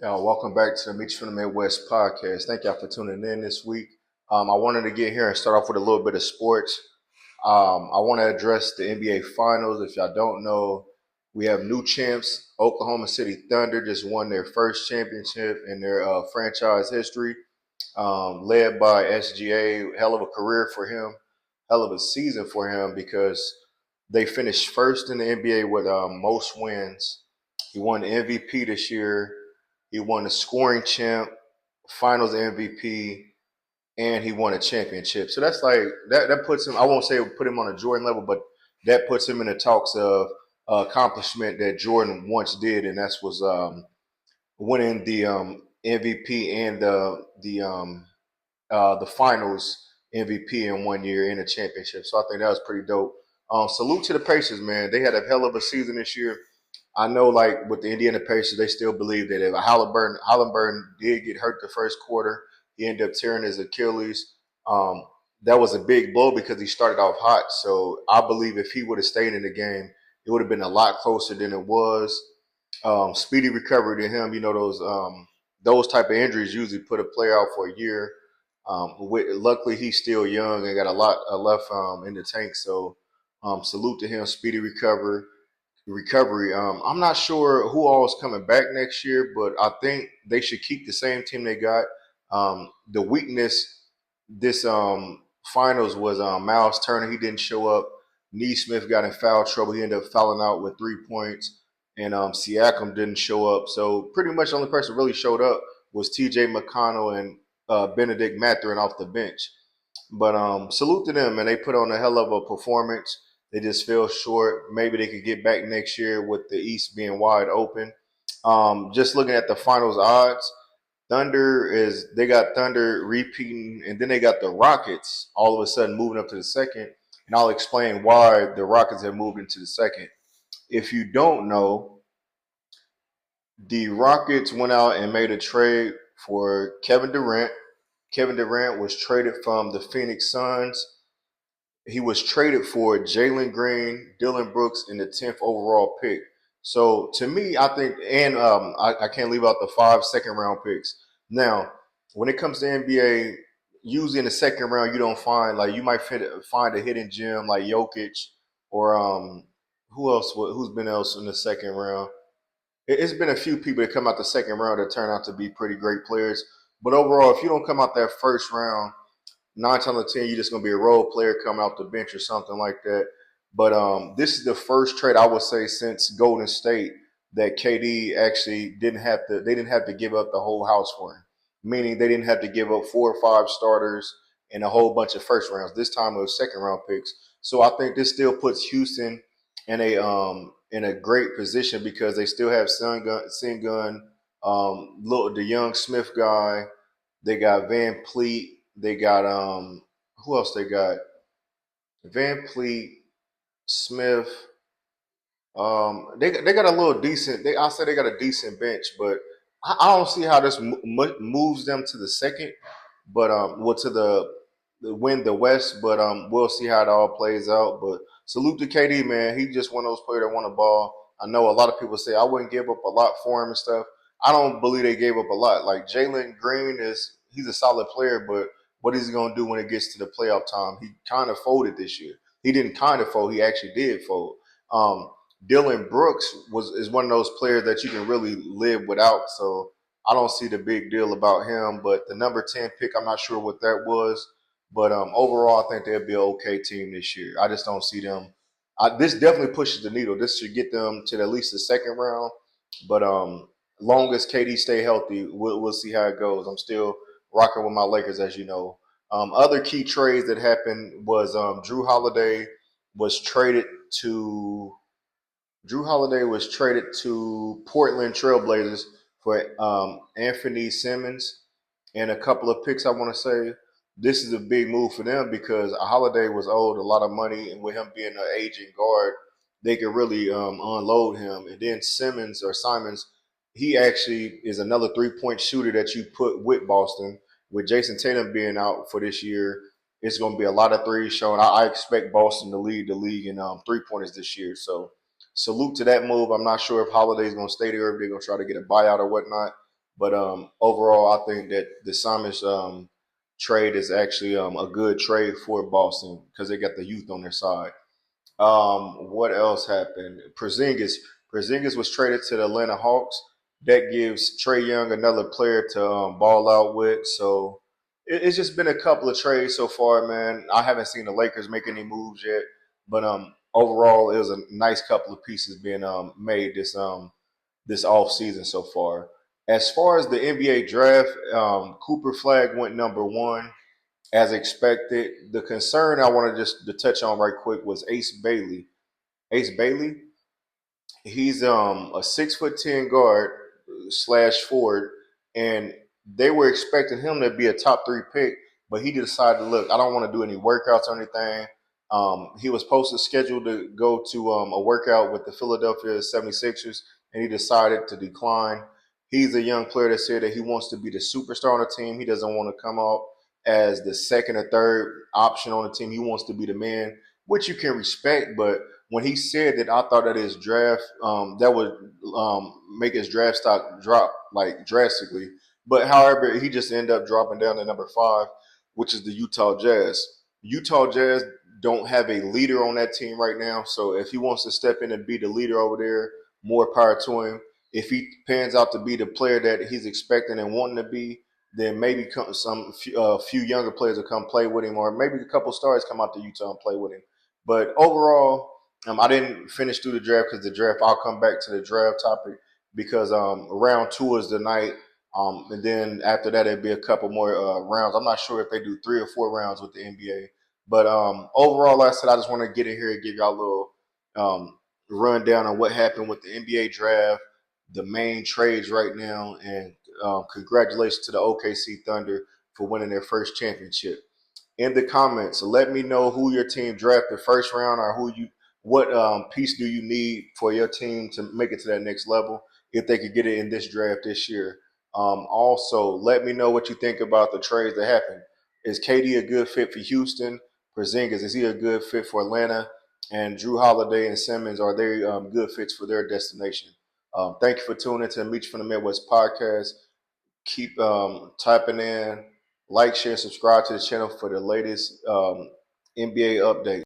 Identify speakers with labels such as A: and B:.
A: Welcome back to the Mechee from the Midwest podcast. Thank y'all for tuning in this week. I wanted to get here and start off with a little bit of sports. I want to address the NBA Finals. If y'all don't know, we have new champs. Oklahoma City Thunder just won their first championship in their franchise history, led by SGA. Hell of a career for him, hell of a season for him because they finished first in the NBA with most wins. He won the MVP this year. He won the scoring champ, Finals MVP, and he won a championship. So that's like that puts him. I won't say put him on a Jordan level, but that puts him in the talks of accomplishment that Jordan once did, and that's was winning the MVP and the Finals MVP in 1 year in a championship. So I think that was pretty dope. Salute to the Pacers, man. They had a hell of a season this year. I know, like with the Indiana Pacers, they still believe that if Halliburton did get hurt the first quarter, he ended up tearing his Achilles. Um, that was a big blow because he started off hot. So I believe if he would have stayed in the game, it would have been a lot closer than it was. Speedy recovery to him. You know those type of injuries usually put a player out for a year. Luckily, he's still young and got a lot left in the tank. So salute to him. Speedy recovery. I'm not sure who all is coming back next year, but I think they should keep the same team they got. The weakness this finals was Miles Turner. He didn't show up. Neesmith got in foul trouble. He ended up fouling out with 3 points, and Siakam didn't show up. So pretty much the only person who really showed up was T.J. McConnell and Benedict Mathurin off the bench. But salute to them, and they put on a hell of a performance. They just fell short. Maybe they could get back next year with the East being wide open. Just looking at the finals odds, they got Thunder repeating, and then they got the Rockets all of a sudden moving up to the second. And I'll explain why the Rockets have moved into the second. If you don't know, the Rockets went out and made a trade for Kevin Durant. Kevin Durant was traded from the Phoenix Suns. He was traded for Jalen Green, Dylan Brooks, in the 10th overall pick. So to me, I think, and I can't leave out the 5 second round picks. Now, when it comes to NBA, usually in the second round, you don't find like you might find a hidden gem like Jokic or who else? Who's been else in the second round? It's been a few people that come out the second round that turn out to be pretty great players. But overall, if you don't come out that first round, 9 times out of 10, you're just gonna be a role player coming off the bench or something like that. But this is the first trade I would say since Golden State that KD actually didn't have to. They didn't have to give up the whole house for him, meaning they didn't have to give up 4 or 5 starters and a whole bunch of first rounds. This time it was second round picks. So I think this still puts Houston in a great position because they still have Sengun, the young Smith guy. They got Van Pleet. They got who else they got? Van Pleet, Smith. They got a little decent. I say they got a decent bench, but I don't see how this moves them to the second. But well, to the win the West. But we'll see how it all plays out. But salute to KD, man. He just one of those players that won the ball. I know a lot of people say I wouldn't give up a lot for him and stuff. I don't believe they gave up a lot. Like Jalen Green he's a solid player, but what is he gonna do when it gets to the playoff time? He kind of folded this year. He didn't kind of fold. He actually did fold. Um, Dylan Brooks is one of those players that you can really live without. So I don't see the big deal about him. But the number 10 pick, I'm not sure what that was. But overall, I think they'll be an okay team this year. I just don't see them. This definitely pushes the needle. This should get them to at least the second round. But long as KD stay healthy, we'll see how it goes. I'm still rocking with my Lakers, as you know. Other key trades that happened was Drew Holiday was traded to Drew Holiday was traded to Portland Trailblazers for Anthony Simmons and a couple of picks. I want to say this is a big move for them because Holiday was owed a lot of money, and with him being an aging guard, they could really unload him. And then Simons, he actually is another 3 point shooter that you put with Boston. With Jason Tatum being out for this year, it's going to be a lot of threes shown. I expect Boston to lead the league in 3 pointers this year. So salute to that move. I'm not sure if Holiday's going to stay there, if they're going to try to get a buyout or whatnot. But overall, I think that the Simons trade is actually a good trade for Boston because they got the youth on their side. What else happened? Porzingis was traded to the Atlanta Hawks. That gives Trey Young another player to ball out with. So it's just been a couple of trades so far, man. I haven't seen the Lakers make any moves yet, but overall, it was a nice couple of pieces being made this off season so far. As far as the NBA draft, Cooper Flag went number one as expected. The concern I wanted just to touch on right quick was Ace Bailey. Ace Bailey, he's a 6'10" guard slash forward, and they were expecting him to be a top three pick, but he decided, look, I don't want to do any workouts or anything. He was supposed to schedule to go to a workout with the Philadelphia 76ers, and he decided to decline. He's a young player that said that he wants to be the superstar on the team. He doesn't want to come out as the second or third option on the team. He wants to be the man, which you can respect, but when he said that, I thought that his draft that would make his draft stock drop like drastically. But however, he just ended up dropping down to number five, which is the Utah Jazz. Utah Jazz don't have a leader on that team right now, so if he wants to step in and be the leader over there, more power to him. If he pans out to be the player that he's expecting and wanting to be, then maybe some few younger players will come play with him, or maybe a couple stars come out to Utah and play with him. But overall, I didn't finish through the draft because the draft. I'll come back to the draft topic because round two is the night, and then after that it'd be a couple more rounds. I'm not sure if they do 3 or 4 rounds with the NBA, but overall, like I said, I just want to get in here and give y'all a little rundown on what happened with the NBA draft, the main trades right now, and congratulations to the OKC Thunder for winning their first championship. In the comments, let me know who your team drafted first round, or what piece do you need for your team to make it to that next level if they could get it in this draft this year. Also, let me know what you think about the trades that happened. Is KD a good fit for Houston? Porzingis, is he a good fit for Atlanta? And Drew Holiday and Simmons, are they good fits for their destination? Thank you for tuning in to the Meet from the Midwest podcast. Keep typing in, like, share, subscribe to the channel for the latest NBA updates.